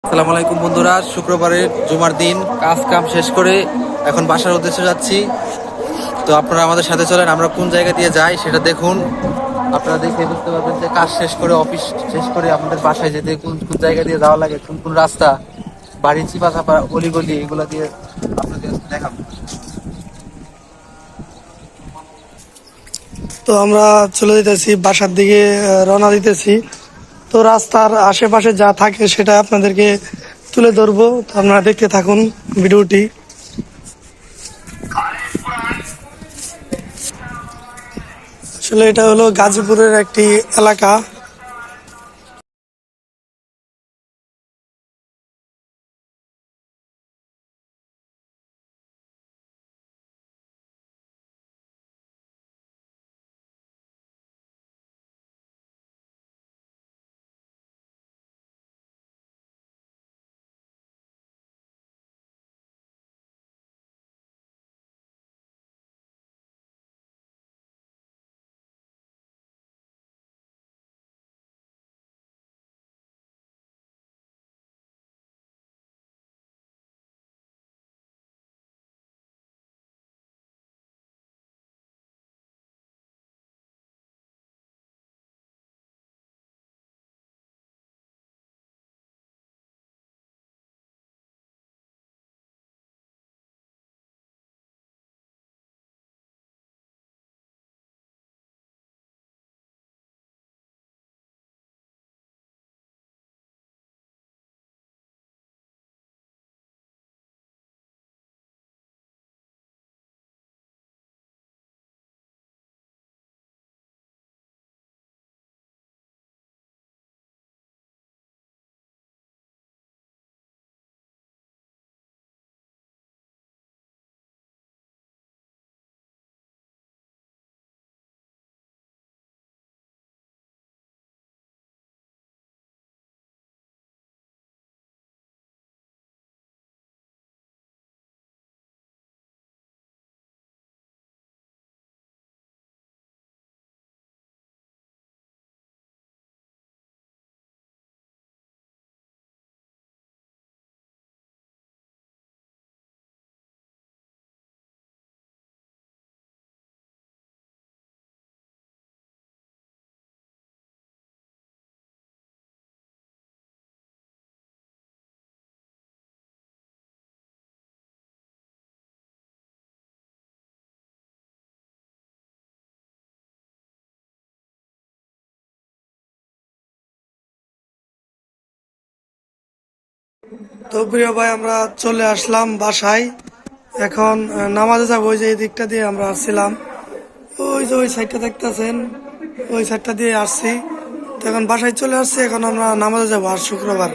আসসালামু আলাইকুম বন্ধুরা, শুক্রবারের জুমার দিন কাজ কাম শেষ করে এখন বাসার উদ্দেশ্যে যাচ্ছি। তো আপনারা আমাদের সাথে চলেন, আমরা কোন জায়গা দিয়ে যাই সেটা দেখুন। আপনারা দেখে বুঝতে পারবেন যে কাজ শেষ করে, অফিস শেষ করে আমাদের বাসায় যেতে কোন কোন জায়গা দিয়ে যাওয়া লাগে, কোন কোন রাস্তা, বাড়ির চিপা চাপা অলিগলি এগুলো দিয়ে আপনাদের দেখাবো। তো আমরা চলে যেতেছি বাসার দিকে, রওনা দিতেছি। তো রাস্তার আশেপাশে যা থাকে সেটা আপনাদেরকে তুলে ধরবো, তো আপনারা দেখতে থাকুন ভিডিওটি। আসলে এটা হলো গাজীপুরের একটি এলাকা। তো প্রিয় ভাই, আমরা চলে আসলাম বাসায়। এখন নামাজে যাবো। ওই যে এই দিকটা দিয়ে আমরা আসছিলাম, ওই যে ওই সাইডটা দেখতেছেন, ওই সাইডটা দিয়ে আসছি। তো এখন বাসায় চলে আসছি, এখন আমরা নামাজে যাবো। আর শুক্রবার।